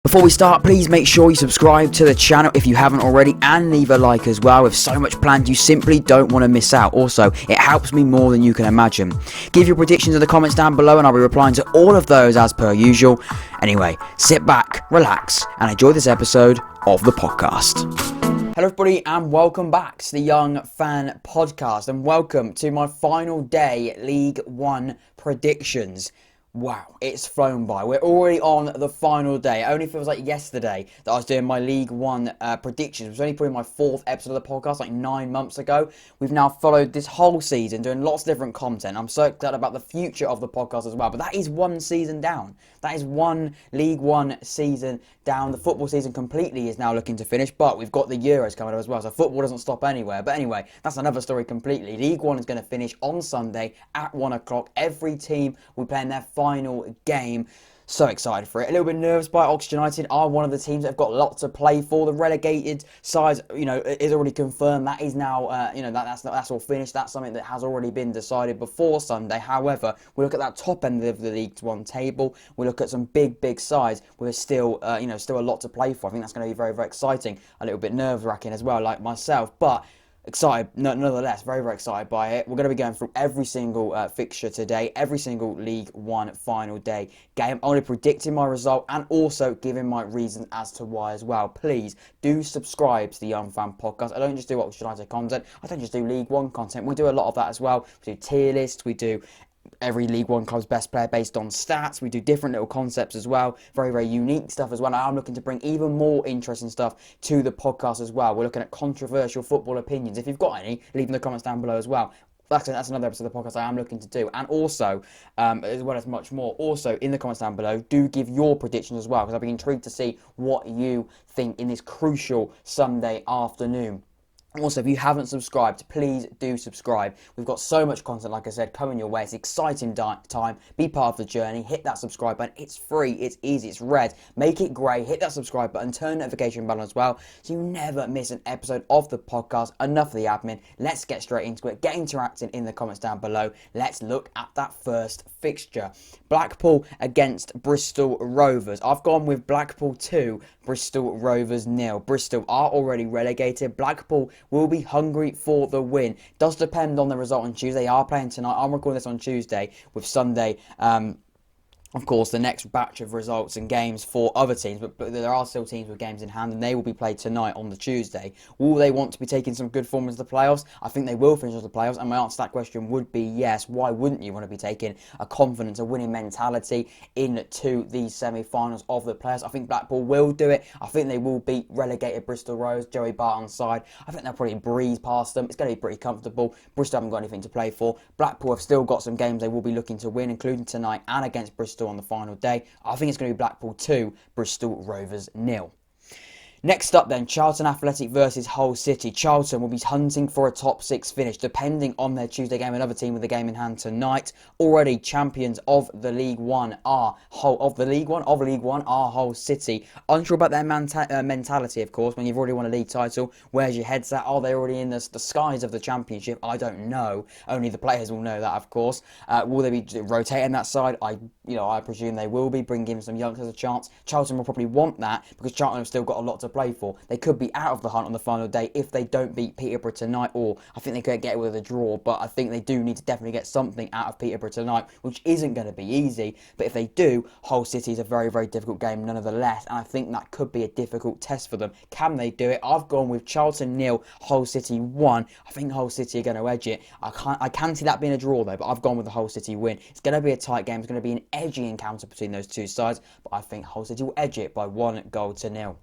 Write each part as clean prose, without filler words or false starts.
Before we start, please make sure you subscribe to the channel if you haven't already and leave a like as well. With so much planned, you simply don't want to miss out. Also, it helps me more than you can imagine. Give your predictions in the comments down below and I'll be replying to all of those as per usual. Anyway, sit back, relax and enjoy this episode of the podcast. Hello everybody and welcome back to the Young Fan Podcast and welcome to my final day League One predictions. Wow, it's flown by. We're already on the final day. It only feels like yesterday that I was doing my League One predictions. It was only probably my fourth episode of the podcast, like 9 months ago. We've now followed this whole season, doing lots of different content. I'm so excited about the future of the podcast as well. But that is one season down. That is one League One season down. The football season completely is now looking to finish, but we've got the Euros coming up as well, so football doesn't stop anywhere. But anyway, that's another story completely. League One is going to finish on Sunday at 1 o'clock. Every team will be playing their final game. So excited for it. A little bit nervous by Oxford United are one of the teams that have got lots to play for. The relegated side, is already confirmed. That is now, that's all finished. That's something that has already been decided before Sunday. However, we look at that top end of the League One table. We look at some big sides. We're still, still a lot to play for. I think that's going to be very exciting. A little bit nerve-wracking as well, like myself, but excited, nonetheless, very excited by it. We're going to be going through every single fixture today, every single League One final day game. I'm only predicting my result and also giving my reasons as to why as well. Please do subscribe to the Young Fan Podcast. I don't just do Oxford United content. I don't just do League One content. We do a lot of that as well. We do tier lists. We do every League One club's best player based on stats. We do different little concepts as well. Very unique stuff as well. I'm looking to bring even more interesting stuff to the podcast as well. We're looking at controversial football opinions. If you've got any, leave in the comments down below as well. That's another episode of the podcast I am looking to do. And also, as well as much more, also in the comments down below, do give your predictions as well, because I'll be intrigued to see what you think in this crucial Sunday afternoon. Also, if you haven't subscribed, please do subscribe. We've got so much content, like I said, coming your way. It's exciting time. Be part of the journey. Hit that subscribe button. It's free. It's easy. It's red. Make it grey. Hit that subscribe button. Turn the notification button as well, so you never miss an episode of the podcast. Enough of the admin. Let's get straight into it. Get interacting in the comments down below. Let's look at that first fixture. Blackpool against Bristol Rovers. I've gone with Blackpool 2, Bristol Rovers 0. Bristol are already relegated. Blackpool will be hungry for the win. Does depend on the result on Tuesday. They are playing tonight. I'm recording this on Tuesday with Sunday. Of course, the next batch of results and games for other teams, but there are still teams with games in hand, and they will be played tonight on the Tuesday. Will they want to be taking some good form into the playoffs? I think they will finish into the playoffs, and my answer to that question would be yes. Why wouldn't you want to be taking a confidence, a winning mentality into these semi-finals of the playoffs? I think Blackpool will do it. I think they will beat relegated Bristol Rovers, Joey Barton's side. I think they'll probably breeze past them. It's going to be pretty comfortable. Bristol haven't got anything to play for. Blackpool have still got some games they will be looking to win, including tonight and against Bristol on the final day. I think it's going to be Blackpool 2, Bristol Rovers 0. Next up then, Charlton Athletic versus Hull City. Charlton will be hunting for a top 6 finish, depending on their Tuesday game. Another team with a game in hand tonight. Already champions of the League One are Hull City. Unsure about their mentality, of course, when you've already won a league title. Where's your heads at? Are they already in the skies of the championship? I don't know. Only the players will know that, of course. Will they be rotating that side? I presume they will be, bringing some youngsters a chance. Charlton will probably want that, because Charlton have still got a lot to play for. They could be out of the hunt on the final day if they don't beat Peterborough tonight, or I think they could get it with a draw, but I think they do need to definitely get something out of Peterborough tonight, which isn't going to be easy. But if they do, Hull City is a very difficult game nonetheless, and I think that could be a difficult test for them. Can they do it? I've gone with Charlton 0, Hull City 1. I think Hull City are going to edge it. I can see that being a draw though, but I've gone with the Hull City win. It's going to be a tight game. It's going to be an edgy encounter between those two sides, but I think Hull City will edge it by 1-0.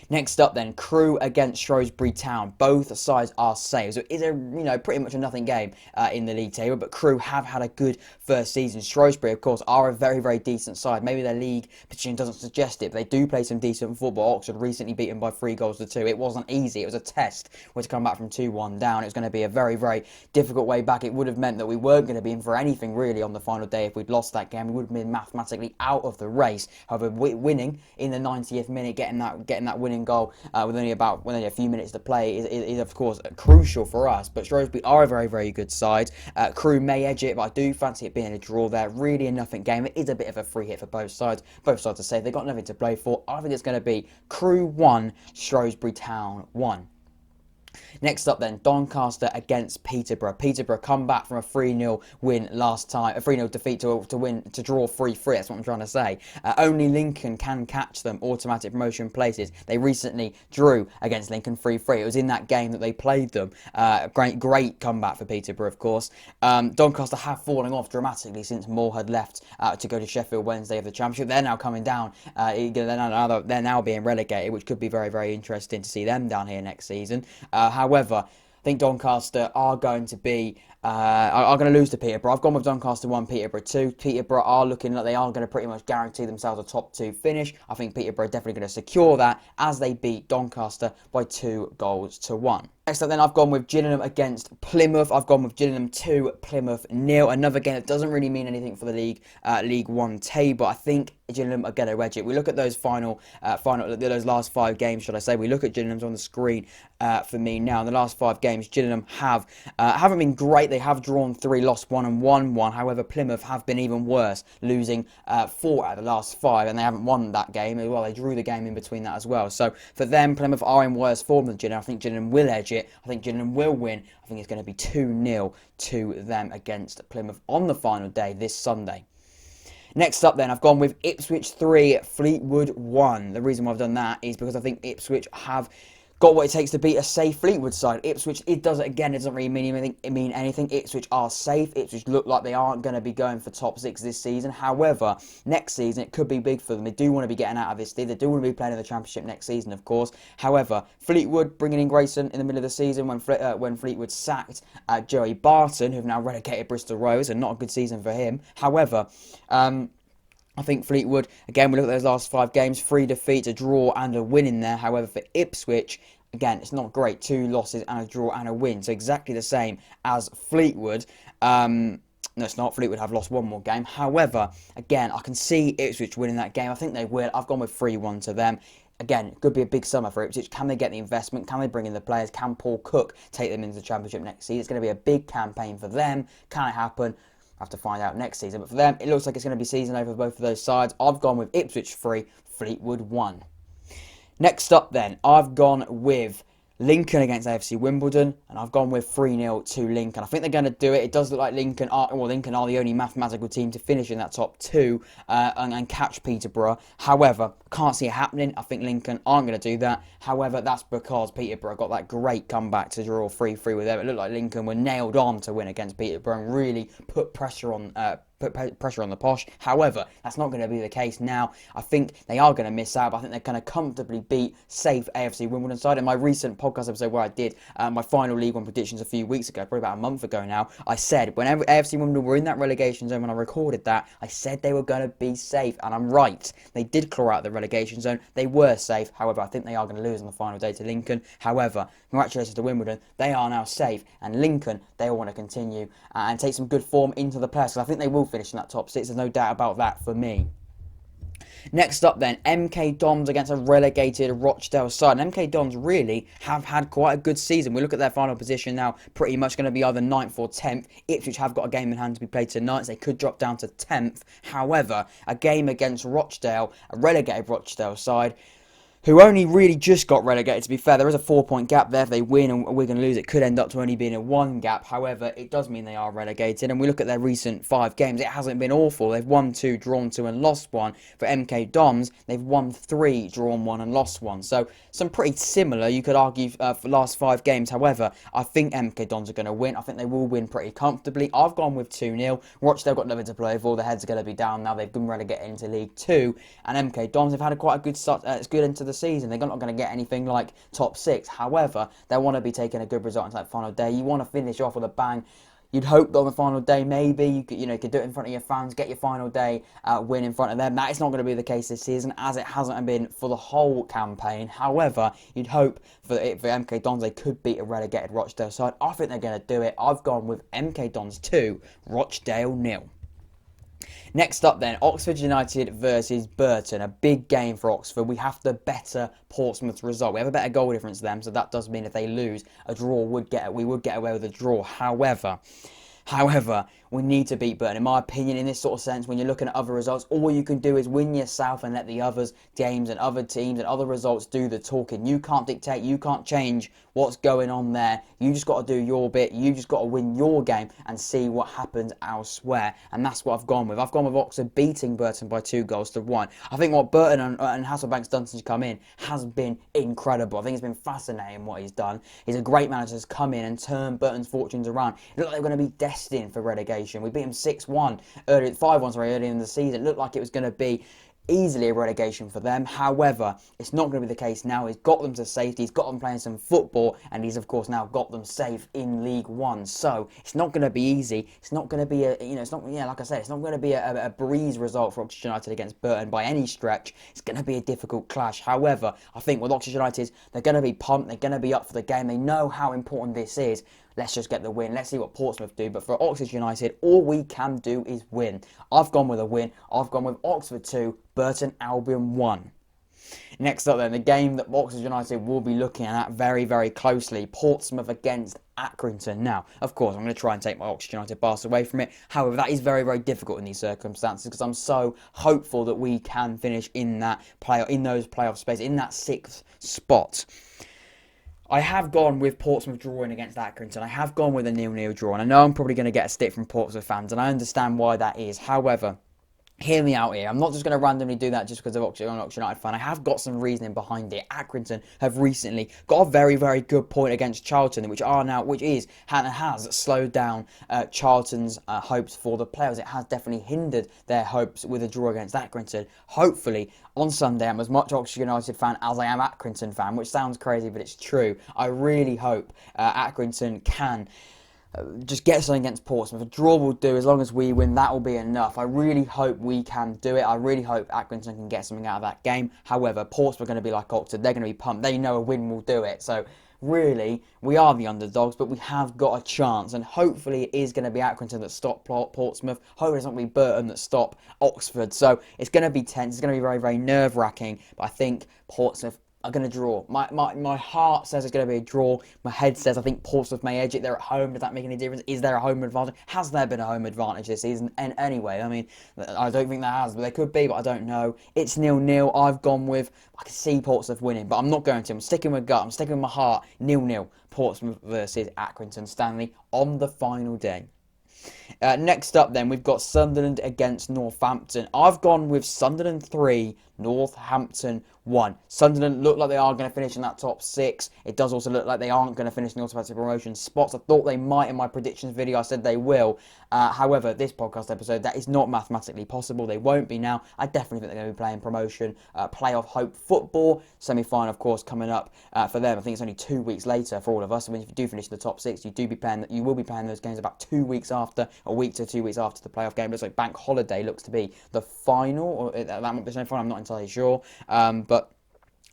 Next up then, Crewe against Shrewsbury Town. Both sides are safe, so it's a pretty much a nothing game in the league table. But Crewe have had a good first season. Shrewsbury, of course, are a very decent side. Maybe their league position doesn't suggest it, but they do play some decent football. Oxford recently beaten by 3-2. It wasn't easy. It was a test. We're to come back from 2-1 down. It was going to be a very difficult way back. It would have meant that we weren't going to be in for anything really on the final day if we'd lost that game. We would have been mathematically out of the race. However, winning in the 90th minute, getting that that winning goal with only a few minutes to play is of course crucial for us. But Shrewsbury are a very, very good side. Crewe may edge it, but I do fancy it being a draw there. Really a nothing game. It is a bit of a free hit for both sides. Both sides to say they've got nothing to play for. I think it's going to be Crewe 1, Shrewsbury Town 1. Next up then, Doncaster against Peterborough. Peterborough come back from a 3-0 win last time, a 3-0 defeat to draw 3-3, that's what I'm trying to say. Only Lincoln can catch them, automatic promotion places. They recently drew against Lincoln 3-3. It was in that game that they played them. Great comeback for Peterborough, of course. Doncaster have fallen off dramatically since Moore had left to go to Sheffield Wednesday of the Championship. They're now coming down. They're now being relegated, which could be very, very interesting to see them down here next season. However, I think Doncaster are going to lose to Peterborough. I've gone with Doncaster 1, Peterborough 2. Peterborough are looking like they are going to pretty much guarantee themselves a top 2 finish. I think Peterborough are definitely going to secure that as they beat Doncaster by 2-1. Next up then, I've gone with Gillingham against Plymouth. I've gone with Gillingham 2, Plymouth 0. Another game that doesn't really mean anything for the League One table. I think Gillingham are going to edge it. We look at those those last 5 games, should I say. We look at Gillingham's on the screen for me now. In the last 5 games, Gillingham haven't been great. They have drawn 3, lost 1 and won 1. However, Plymouth have been even worse, losing 4 out of the last 5, and they haven't won that game as well. They drew the game in between that as well. So for them, Plymouth are in worse form than Gillingham. I think Gillingham will edge it. I think Gillingham will win. I think it's going to be 2-0 to them against Plymouth on the final day this Sunday. Next up then, I've gone with Ipswich 3, Fleetwood 1. The reason why I've done that is because I think Ipswich have got what it takes to beat a safe Fleetwood side. Ipswich, it doesn't really mean anything. Ipswich are safe. Ipswich look like they aren't going to be going for top 6 this season. However, next season it could be big for them. They do want to be getting out of this league. They do want to be playing in the Championship next season, of course. However, Fleetwood bringing in Grayson in the middle of the season when Fleetwood sacked Joey Barton, who've now relegated Bristol Rovers, and not a good season for him. However, I think Fleetwood, again, we look at those last 5 games, 3 defeats, a draw and a win in there. However, for Ipswich, again, it's not great. 2 losses and a draw and a win. So exactly the same as Fleetwood. No, it's not. Fleetwood have lost 1 more game. However, again, I can see Ipswich winning that game. I think they will. I've gone with 3-1 to them. Again, it could be a big summer for Ipswich. Can they get the investment? Can they bring in the players? Can Paul Cook take them into the Championship next season? It's going to be a big campaign for them. Can it happen? Have to find out next season. But for them, it looks like it's going to be season over both of those sides. I've gone with Ipswich 3, Fleetwood 1. Next up then, I've gone with Lincoln against AFC Wimbledon, and I've gone with 3-0 to Lincoln. I think they're going to do it. It does look like Lincoln are the only mathematical team to finish in that top 2 and catch Peterborough. However, can't see it happening. I think Lincoln aren't going to do that. However, that's because Peterborough got that great comeback to draw 3-3 with them. It looked like Lincoln were nailed on to win against Peterborough and really put pressure on the Posh. However, that's not going to be the case now. I think they are going to miss out, but I think they're going to comfortably beat safe AFC Wimbledon side. In my recent podcast episode where I did my final League One predictions a few weeks ago, probably about a month ago now, I said whenever AFC Wimbledon were in that relegation zone when I recorded that, I said they were going to be safe, and I'm right. They did claw out the relegation zone. They were safe. However, I think they are going to lose on the final day to Lincoln. However, congratulations to Wimbledon. They are now safe, and Lincoln, they will want to continue and take some good form into the playoffs. I think they will finish in that top 6. There's no doubt about that for me. Next up then, MK Dons against a relegated Rochdale side. And MK Dons really have had quite a good season. We look at their final position now, pretty much going to be either 9th or 10th. Ipswich have got a game in hand to be played tonight, so they could drop down to 10th. However, a game against Rochdale, a relegated Rochdale side, who only really just got relegated. To be fair, there is a 4-point gap there. If they win and we're going to lose, it could end up to only being a 1 gap. However, it does mean they are relegated. And we look at their recent 5 games, it hasn't been awful. They've won 2, drawn 2 and lost 1. For MK Dons, they've won 3, drawn 1 and lost 1. So some pretty similar, you could argue, for the last 5 games. However, I think MK Dons are going to win. I think they will win pretty comfortably. I've gone with 2-0. Rochdale got nothing to play for. Their heads are going to be down now. They've been relegated into League 2. And MK Dons have had quite a good start. It's good into the season. They're not going to get anything like top 6. However, they want to be taking a good result into that final day. You want to finish off with a bang. You'd hope that on the final day, maybe you could do it in front of your fans, get your final day win in front of them. That is not going to be the case this season, as it hasn't been for the whole campaign. However, you'd hope for MK Dons they could beat a relegated Rochdale side. I think they're going to do it. I've gone with MK Dons 2, Rochdale 0. Next up then, Oxford United versus Burton. A big game for Oxford. We have the better Portsmouth result. We have a better goal difference than them, so that does mean if they lose, we would get away with a draw. However, we need to beat Burton. In my opinion, in this sort of sense, when you're looking at other results, all you can do is win yourself and let the others games and other teams and other results do the talking. You can't dictate, you can't change what's going on there. You just got to do your bit. You just got to win your game and see what happens elsewhere. And that's what I've gone with. I've gone with Oxford beating Burton by 2-1. I think what Burton and Hasselbank's done since he's come in has been incredible. I think it's been fascinating what he's done. He's a great manager who's come in and turned Burton's fortunes around. It looked like they were going to be destined for relegation. We beat them 5-1 early in the season. It looked like it was going to be easily a relegation for them. However, it's not going to be the case now. He's got them to safety. He's got them playing some football, and he's of course now got them safe in League One. So it's not going to be easy. It's not going to be like I said, it's not going to be a breeze result for Oxford United against Burton by any stretch. It's going to be a difficult clash. However, I think with Oxford United, they're going to be pumped. They're going to be up for the game. They know how important this is. Let's just get the win. Let's see what Portsmouth do. But for Oxford United, all we can do is win. I've gone with a win. I've gone with Oxford 2, Burton Albion 1. Next up then, the game that Oxford United will be looking at very, very closely. Portsmouth against Accrington. Now, of course, I'm going to try and take my Oxford United bias away from it. However, that is very, very difficult in these circumstances because I'm so hopeful that we can finish in those playoff space, in that 6th spot. I have gone with Portsmouth drawing against Accrington. I have gone with a 0-0 draw, and I know I'm probably going to get a stick from Portsmouth fans, and I understand why that is. However, hear me out here. I'm not just going to randomly do that just because I'm an Oxford United fan. I have got some reasoning behind it. Accrington have recently got a very, very good point against Charlton, which has slowed down Charlton's hopes for the playoffs. It has definitely hindered their hopes with a draw against Accrington. Hopefully, on Sunday, I'm as much Oxford United fan as I am Accrington fan, which sounds crazy, but it's true. I really hope Accrington can just get something against Portsmouth. A draw will do. As long as we win, that will be enough. I really hope we can do it. I really hope Accrington can get something out of that game. However, Portsmouth are going to be like Oxford. They're going to be pumped. They know a win will do it. So really, we are the underdogs, but we have got a chance. And hopefully it is going to be Accrington that stop Portsmouth. Hopefully it's not going to be Burton that stop Oxford. So it's going to be tense. It's going to be very, very nerve-wracking. But I think Portsmouth are going to draw. My heart says it's going to be a draw. My head says I think Portsmouth may edge it. They're at home. Does that make any difference? Is there a home advantage? Has there been a home advantage this season? And anyway, I mean, I don't think there has, but there could be, but I don't know. It's 0-0. I've gone with, I can see Portsmouth winning, but I'm not going to. I'm sticking with gut. I'm sticking with my heart. 0-0. Portsmouth versus Accrington Stanley on the final day. Next up then, we've got Sunderland against Northampton. I've gone with Sunderland 3, Northampton 1. Sunderland look like they are going to finish in that top 6. It does also look like they aren't going to finish in the automatic promotion spots. I thought they might in my predictions video. I said they will. However, this podcast episode, that is not mathematically possible. They won't be now. I definitely think they're going to be playing promotion, playoff hope football. Semi-final, of course, coming up for them. I think it's only 2 weeks later for all of us. I mean, if you do finish in the top 6, you will be playing those games about 2 weeks after, a week to 2 weeks after the playoff game. It looks like bank holiday looks to be the final, or that might be semi-final. I'm not entirely sure, but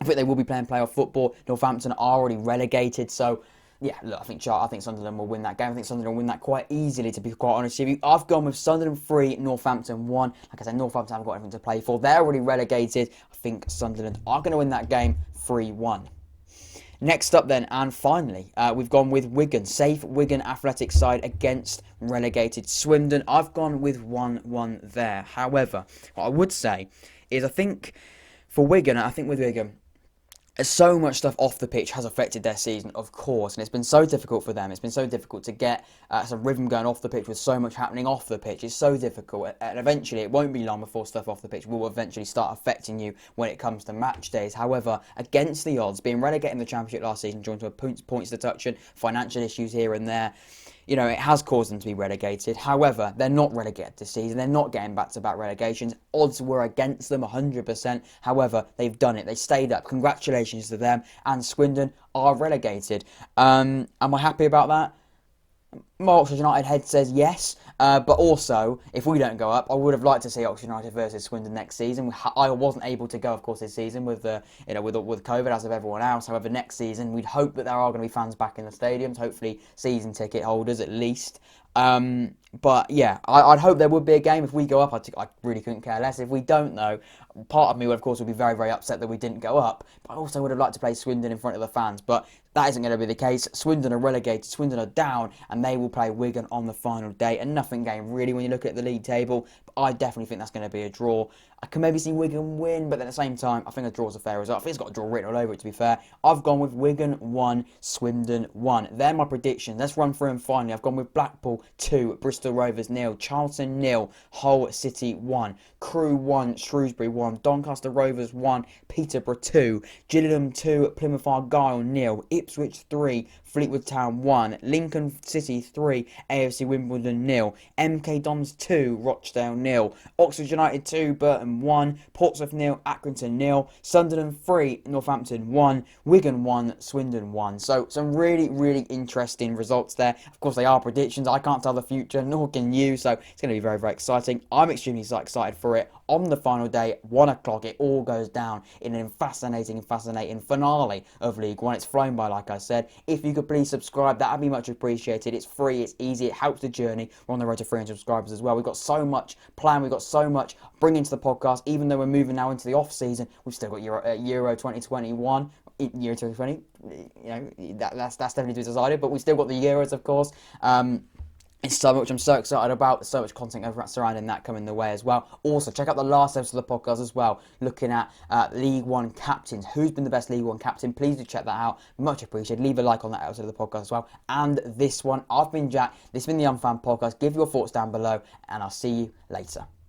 I think they will be playing playoff football. Northampton are already relegated, so yeah, look, I think Sunderland will win that game. I think Sunderland will win that quite easily, to be quite honest with you. I've gone with Sunderland 3, Northampton 1. Like I said, Northampton haven't got anything to play for. They're already relegated. I think Sunderland are going to win that game 3-1. Next up then, and finally, we've gone with Wigan. Safe Wigan Athletic side against relegated Swindon. I've gone with 1-1 there. However, what I would say is I think for Wigan, with Wigan, so much stuff off the pitch has affected their season, of course, and it's been so difficult for them. It's been so difficult to get some rhythm going off the pitch with so much happening off the pitch. It's so difficult, and eventually it won't be long before stuff off the pitch will eventually start affecting you when it comes to match days. However, against the odds, being relegated in the Championship last season, joined to a points deduction, financial issues here and there, you know, it has caused them to be relegated. However, they're not relegated this season. They're not getting back-to-back relegations. Odds were against them 100%. However, they've done it. They stayed up. Congratulations to them. And Swindon are relegated. Am I happy about that? My Oxford United head says yes. But also, if we don't go up, I would have liked to see Oxford United versus Swindon next season. I wasn't able to go, of course, this season with with COVID, as of everyone else. However, next season we'd hope that there are going to be fans back in the stadiums. Hopefully, season ticket holders at least. But yeah, I'd hope there would be a game. If we go up, I really couldn't care less. If we don't, though, part of me, of course, would be very, very upset that we didn't go up. But I also would have liked to play Swindon in front of the fans. But that isn't going to be the case. Swindon are relegated, Swindon are down, and they will play Wigan on the final day. A nothing game, really, when you look at the league table. But I definitely think that's going to be a draw. I can maybe see Wigan win, but at the same time, I think a draw's a fair result. I think it's got a draw written all over it, to be fair. I've gone with Wigan 1, Swindon 1. They're my predictions. Let's run through them finally. I've gone with Blackpool 2, Bristol Rovers 0, Charlton 0, Hull City 1, Crewe 1, Shrewsbury 1, Doncaster Rovers 1, Peterborough 2, Gillingham 2, Plymouth Argyle 0, Ipswich 3, Fleetwood Town 1, Lincoln City 3, AFC Wimbledon 0, MK Dons 2, Rochdale 0, Oxford United 2, Burton 1, Portsmouth 0, Accrington 0, Sunderland 3, Northampton 1, Wigan 1, Swindon 1. So some really, really interesting results there. Of course, they are predictions. I can't tell the future, nor can you, so it's going to be very, very exciting. I'm extremely excited for it. On the final day, 1 o'clock, it all goes down in a fascinating finale of League One. It's flown by, like I said. If you could please subscribe, that would be much appreciated. It's free, it's easy, it helps the journey. We're on the road to 300 subscribers as well. We've got so much planned, we've got so much bringing to the podcast. Even though we're moving now into the off-season, we've still got Euro 2021. Euro 2020, that's definitely to be decided, but we've still got the Euros, of course. It's so much I'm so excited about. So much content surrounding that coming the way as well. Also, check out the last episode of the podcast as well, looking at League One captains. Who's been the best League One captain? Please do check that out. Much appreciated. Leave a like on that episode of the podcast as well. And this one, I've been Jack. This has been the Unfan Podcast. Give your thoughts down below, and I'll see you later.